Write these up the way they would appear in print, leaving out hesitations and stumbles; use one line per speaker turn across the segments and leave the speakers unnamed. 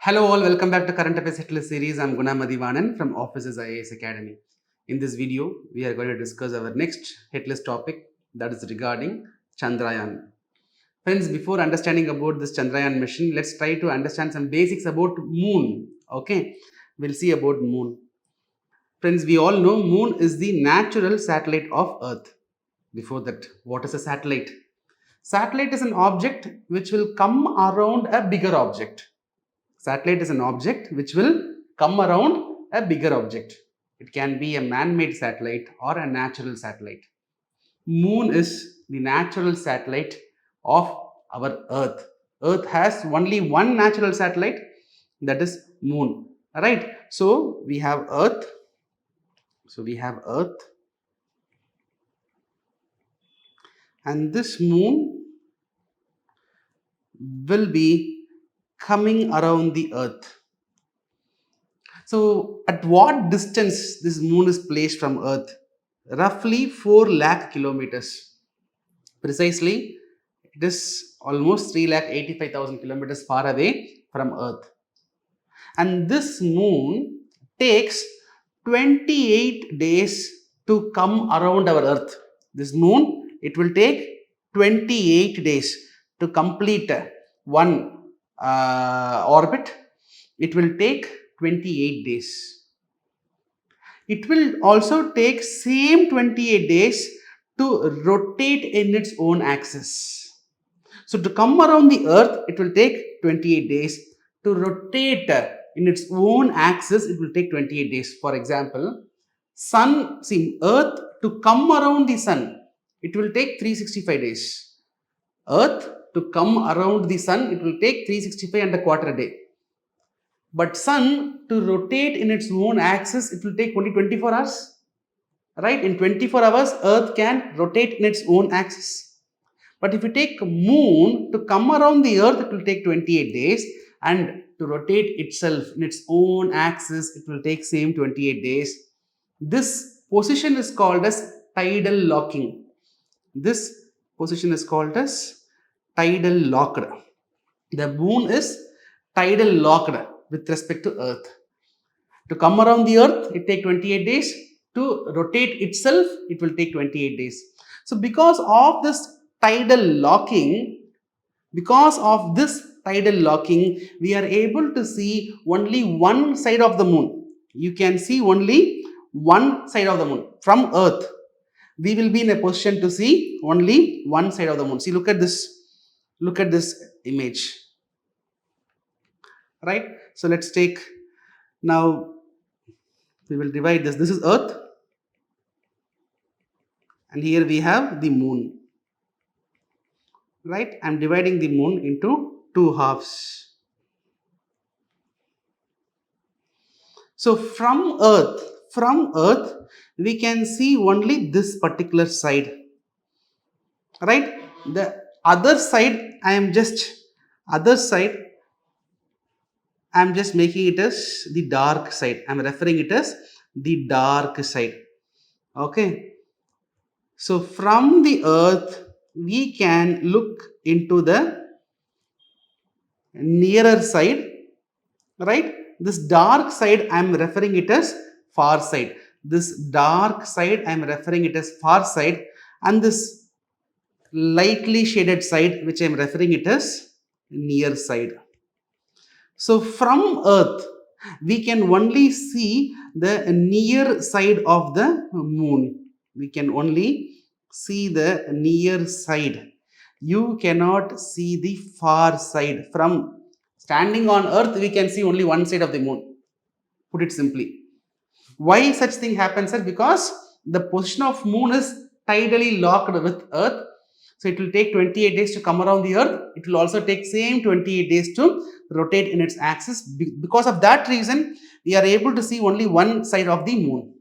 Hello all, welcome back to Current Affairs Hitlist series. I'm Guna Mathivanan from Officers IAS Academy. In this video, we are going to discuss our next hitlist topic, that is regarding Chandrayaan. Friends, before understanding about this Chandrayaan mission, let's try to understand some basics about moon. Okay, we'll see about moon. Friends, we all know moon is the natural satellite of Earth. Before that, what is a satellite? Satellite is an object which will come around a bigger object. Satellite is an object which will come around a bigger object. It can be a man-made satellite or a natural satellite. Moon is the natural satellite of our Earth. Earth has only one natural satellite, that is Moon. Alright, so we have Earth. And this moon will be coming around the Earth. So at what distance this moon is placed from Earth? Roughly 4 lakh kilometers. Precisely, it is almost 3,85,000 kilometers far away from Earth. And this moon takes 28 days to come around our Earth. This moon, it will take 28 days to complete one orbit. It will take 28 days. It will also take same 28 days to rotate in its own axis. So to come around the Earth, it will take 28 days. To rotate in its own axis, it will take 28 days. For example, Earth to come around the Sun, it will take 365 days. Earth to come around the Sun, it will take 365 and a quarter a day. But Sun to rotate in its own axis, it will take only 24 hours. Right? In 24 hours, Earth can rotate in its own axis. But if you take Moon to come around the Earth, it will take 28 days. And to rotate itself in its own axis, it will take same 28 days. This position is called as tidal locking. This position is called as tidal locked. The Moon is tidal locked with respect to Earth. To come around the Earth, it takes 28 days. To rotate itself, it will take 28 days. So because of this tidal locking, we are able to see only one side of the moon. You can see only one side of the moon. From Earth, we will be in a position to see only one side of the moon. See, look at this image. Right? So let's take, now we will divide this. This is Earth. And here we have the moon. Right? I'm dividing the moon into two halves. So from Earth, we can see only this particular side. Right? The other side, I'm just making it as the dark side. I'm referring it as the dark side. Okay. So from the Earth, we can look into the nearer side. Right? This dark side, I'm referring it as far side. This dark side, I'm referring it as far side. And this lightly shaded side, which I'm referring it as near side. So from Earth, we can only see the near side of the moon. We can only see the near side. You cannot see the far side. From standing on Earth, we can see only one side of the moon. Put it simply. Why such thing happens, sir? Because the position of moon is tidally locked with Earth. So it will take 28 days to come around the Earth. It will also take same 28 days to rotate in its axis. Because of that reason, we are able to see only one side of the moon.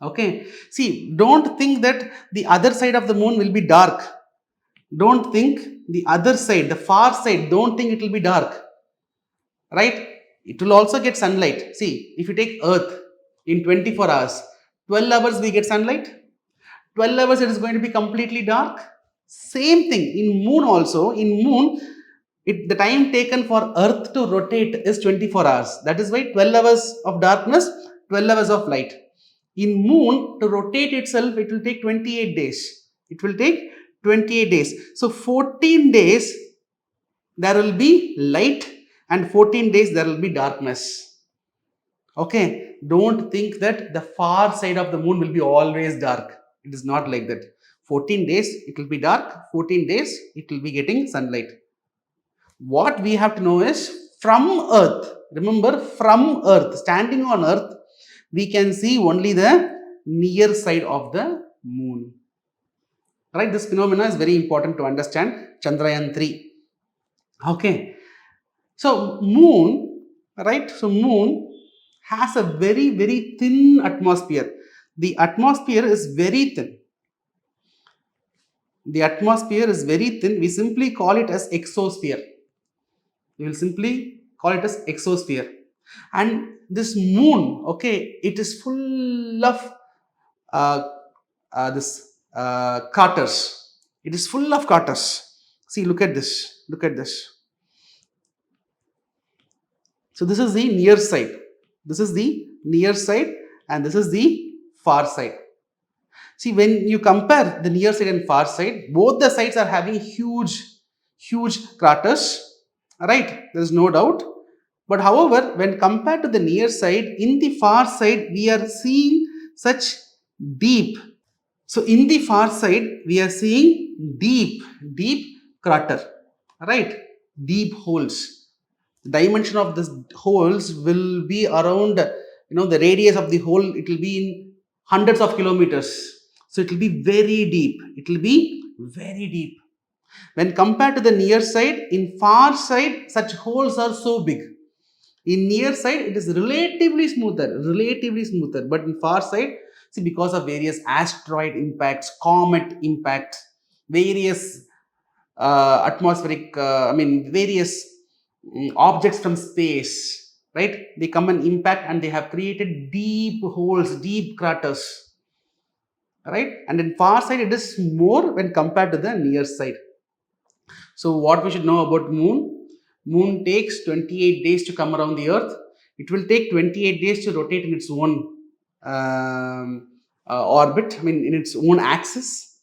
Okay. See, don't think that the other side of the moon will be dark. Don't think the other side, the far side, don't think it will be dark. Right? It will also get sunlight. See, if you take Earth in 24 hours, 12 hours we get sunlight. 12 hours it is going to be completely dark. Same thing in moon also. In moon, The time taken for Earth to rotate is 24 hours. That is why 12 hours of darkness, 12 hours of light. In moon, to rotate itself, it will take 28 days. It will take 28 days. So 14 days there will be light and 14 days there will be darkness. Okay, don't think that the far side of the moon will be always dark. It is not like that. 14 days it will be dark, 14 days it will be getting sunlight. What we have to know is from Earth, remember from Earth, standing on Earth, we can see only the near side of the moon. Right, this phenomena is very important to understand. Chandrayaan 3. Okay, so moon, right? So moon has a very thin atmosphere. The atmosphere is very thin. The atmosphere is very thin. We simply call it as exosphere. We will simply call it as exosphere. And this moon, okay, it is full of craters. It is full of craters. See, look at this. Look at this. So this is the near side. This is the near side and this is the far side. See, when you compare the near side and far side, both the sides are having huge craters, right? There is no doubt. But however, when compared to the near side, in the far side, we are seeing such deep. So in the far side, we are seeing deep crater, right? Deep holes. The dimension of this holes will be around, the radius of the hole, it will be in hundreds of kilometers. So it will be very deep. It will be very deep. When compared to the near side, in far side, such holes are so big. In near side, it is relatively smoother. But in far side, see, because of various asteroid impacts, comet impacts, various various objects from space, right? They come and impact and they have created deep holes, deep craters, right? And in far side, it is more when compared to the near side. So what we should know about moon? Moon takes 28 days to come around the earth. It will take 28 days to rotate in its own orbit, in its own axis,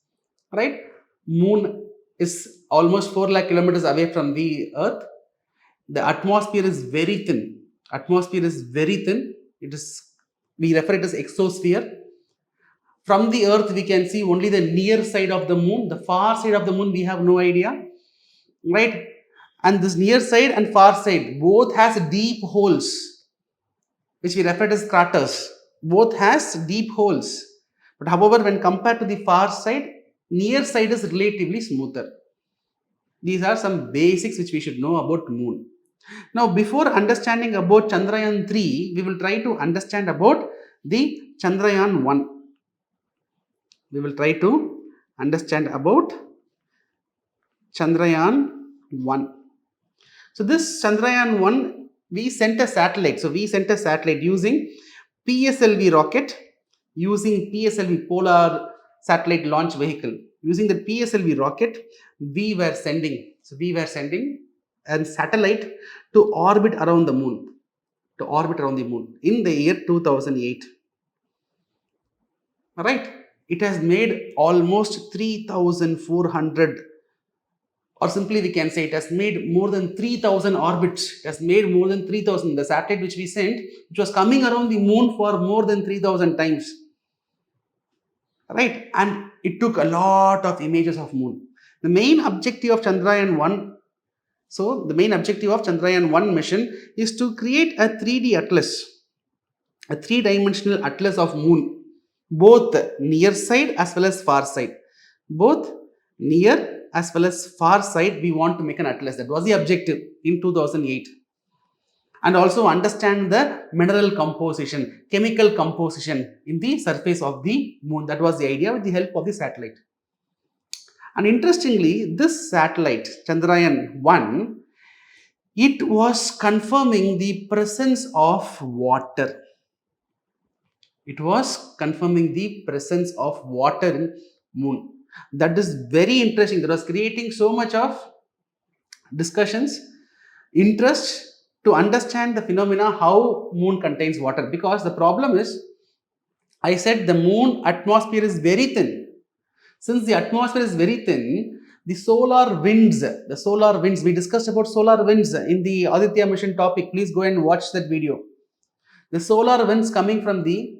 right? Moon is almost 4 lakh kilometers away from the earth. The atmosphere is very thin. It is, we refer it as exosphere. From the earth, we can see only the near side of the moon. The far side of the moon, we have no idea, right? And this near side and far side both has deep holes, which we refer to as craters. Both has deep holes. But however, when compared to the far side, near side is relatively smoother. These are some basics which we should know about moon. Now, before understanding about Chandrayaan 3, we will try to understand about the Chandrayaan 1. We will try to understand about Chandrayaan 1. So this Chandrayaan 1, we sent a satellite. So we sent a satellite using PSLV rocket, using PSLV Polar Satellite Launch Vehicle. Using the PSLV rocket, we were sending a satellite to orbit around the moon. In the year 2008. Alright, it has made almost 3,400, or simply we can say it has made more than 3,000 orbits. It has made more than 3,000. The satellite which we sent, which was coming around the moon for more than 3,000 times. Right, and it took a lot of images of moon. The main objective of Chandrayaan 1, so the main objective of Chandrayaan 1 mission is to create a 3D atlas, a 3-dimensional atlas of moon, both near side as well as far side. Both near as well as far side, we want to make an atlas. That was the objective in 2008. And also understand the mineral composition, chemical composition in the surface of the moon. That was the idea with the help of the satellite. And interestingly, this satellite, Chandrayaan 1, it was confirming the presence of water. It was confirming the presence of water in moon. That is very interesting. That was creating so much of discussions, interest to understand the phenomena how moon contains water, because the problem is, I said the moon atmosphere is very thin. Since the atmosphere is very thin, the solar winds, we discussed about solar winds in the Aditya mission topic. Please go and watch that video. The solar winds coming from the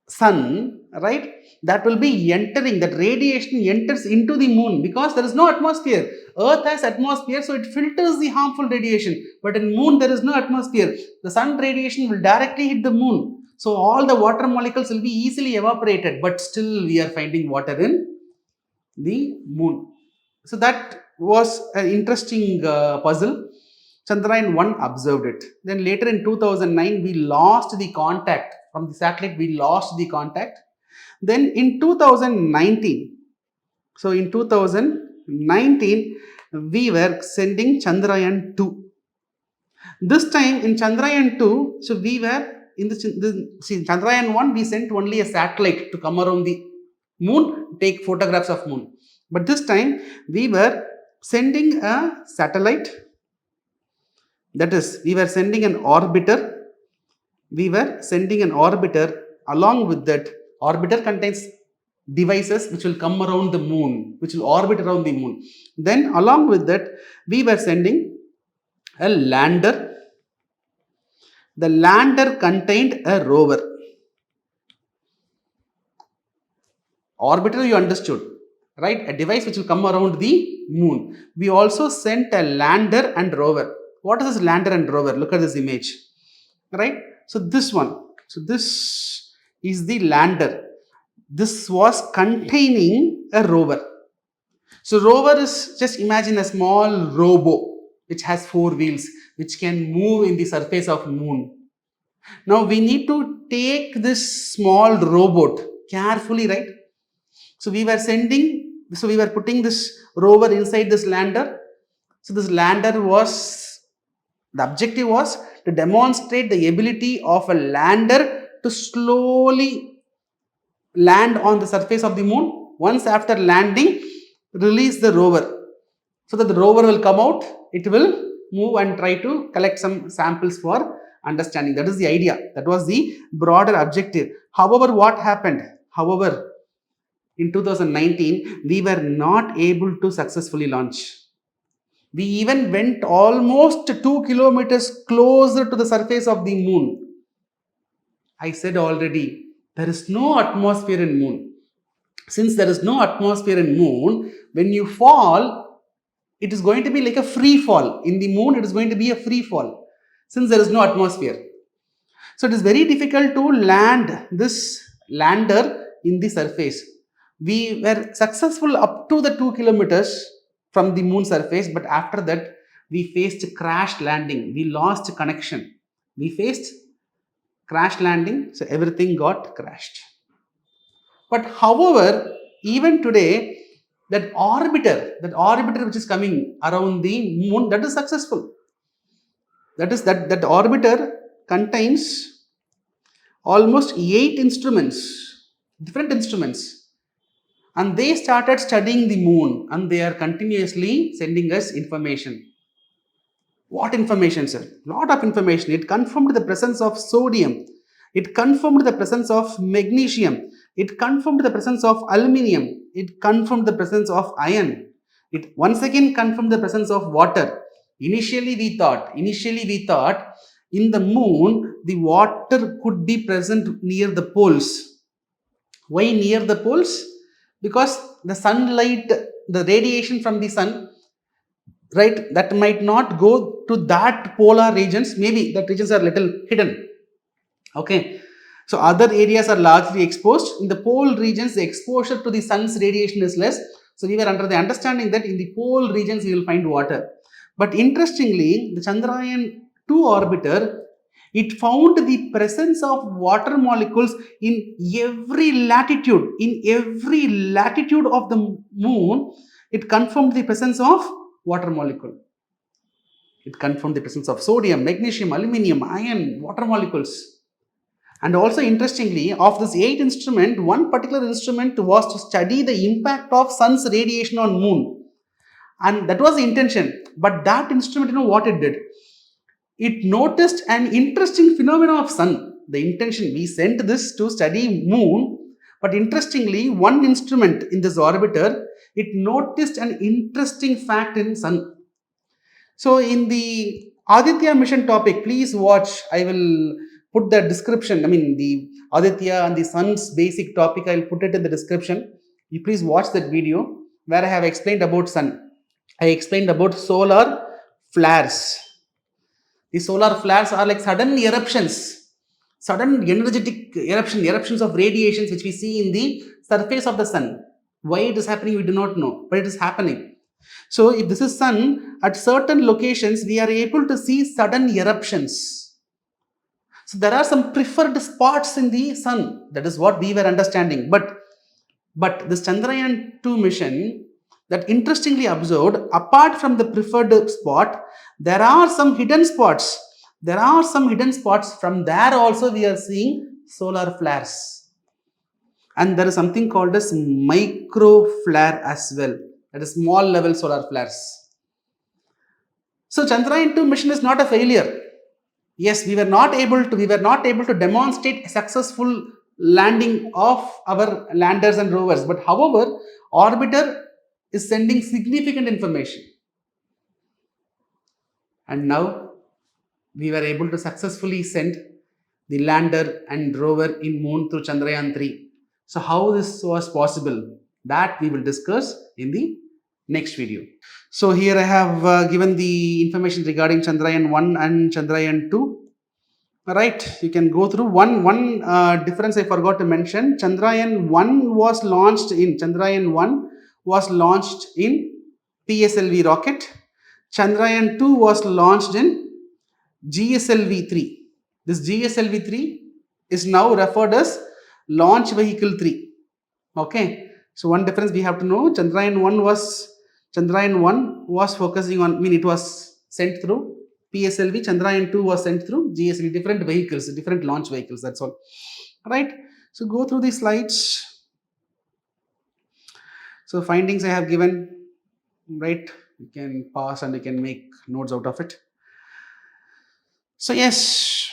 sun, right? That will be entering, that radiation enters into the moon because there is no atmosphere. Earth has atmosphere, so it filters the harmful radiation. But in moon, there is no atmosphere. The sun radiation will directly hit the moon. So all the water molecules will be easily evaporated, but still we are finding water in the moon. So that was an interesting puzzle. Chandrayaan 1 observed it. Then later in 2009, we lost the contact from the satellite. We lost the contact. Then in 2019, so in 2019, we were sending Chandrayaan 2. This time in Chandrayaan 2, so we were in Chandrayaan 1, we sent only a satellite to come around the moon, take photographs of moon. But this time we were sending a satellite, that is, we were sending an orbiter. Along with that, orbiter contains devices which will come around the moon, which will orbit around the moon. Then along with that, we were sending a lander. The lander contained a rover. Orbiter you understood, right? A device which will come around the moon. We also sent a lander and rover. What is this lander and rover? Look at this image, right? So this one. So this is the lander. This was containing a rover. So rover is, just imagine a small robo which has 4 wheels, which can move in the surface of moon. Now we need to take this small robot carefully, right? So we were putting this rover inside this lander. So this lander the objective was to demonstrate the ability of a lander to slowly land on the surface of the moon. Once after landing, release the rover, so that the rover will come out, it will move and try to collect some samples for understanding. That is the idea. That was the broader objective. However, what happened? In 2019, we were not able to successfully launch. We even went almost 2 kilometers closer to the surface of the moon. I said already, there is no atmosphere in moon. Since there is no atmosphere in moon, when you fall, it is going to be like a free fall. In the moon, it is going to be a free fall, since there is no atmosphere. So it is very difficult to land this lander in the surface. We were successful up to the 2 kilometers from the moon surface, but after that, we faced crash landing. We lost connection. We faced crash landing, so everything got crashed. But however, even today, that orbiter which is coming around the moon, that is successful. That orbiter contains almost 8 instruments, different instruments. And they started studying the moon, and they are continuously sending us information. What information, sir? Lot of information. It confirmed the presence of sodium. It confirmed the presence of magnesium. It confirmed the presence of aluminium. It confirmed the presence of iron. It once again confirmed the presence of water. Initially we thought in the moon, the water could be present near the poles. Why near the poles? Because the sunlight, the radiation from the sun, right, that might not go to that polar regions. Maybe that regions are little hidden. Okay. So other areas are largely exposed. In the pole regions, the exposure to the sun's radiation is less. So we were under the understanding that in the pole regions, you will find water. But interestingly, the Chandrayaan 2 orbiter, it found the presence of water molecules in every latitude. In every latitude of the moon, it confirmed the presence of water molecule. It confirmed the presence of sodium, magnesium, aluminium, iron, water molecules. And also interestingly, of this 8 instruments, one particular instrument was to study the impact of sun's radiation on moon. And that was the intention. But that instrument, what it did? It noticed an interesting phenomenon of sun. The intention, we sent this to study moon, but interestingly, one instrument in this orbiter, it noticed an interesting fact in sun. So in the Aditya mission topic, please watch. I will put the description. I mean, the Aditya and the sun's basic topic, I will put it in the description. You please watch that video where I have explained about sun. I explained about solar flares. The solar flares are like sudden eruptions, sudden energetic eruptions of radiations which we see in the surface of the sun. Why it is happening, we do not know, but it is happening. So if this is sun, at certain locations, we are able to see sudden eruptions. So there are some preferred spots in the sun. That is what we were understanding. But this Chandrayaan 2 mission that interestingly observed, apart from the preferred spot, there are some hidden spots. There are some hidden spots. From there also we are seeing solar flares. And there is something called as micro flare as well. That is small level solar flares. So Chandrayaan 2 mission is not a failure. Yes, we were not able to demonstrate a successful landing of our landers and rovers. But however, orbiter is sending significant information. And now we were able to successfully send the lander and rover in moon through Chandrayaan 3. So how this was possible, that we will discuss in the next video. So here I have given the information regarding Chandrayaan 1 and Chandrayaan 2. Alright, you can go through one difference I forgot to mention. Chandrayaan 1 was launched in PSLV rocket. Chandrayaan 2 was launched in GSLV 3. This GSLV 3 is now referred as Launch Vehicle 3. Okay, so one difference we have to know, Chandrayaan 1 was focusing on, it was sent through PSLV, Chandrayaan 2 was sent through GSLV, different vehicles, different launch vehicles, that's all. Right, so go through these slides. So findings I have given, right, you can pause and you can make notes out of it. So yes,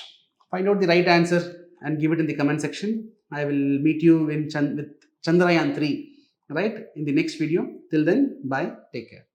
find out the right answer and give it in the comment section. I will meet you with Chandrayaan 3, right, in the next video. Till then, bye, take care.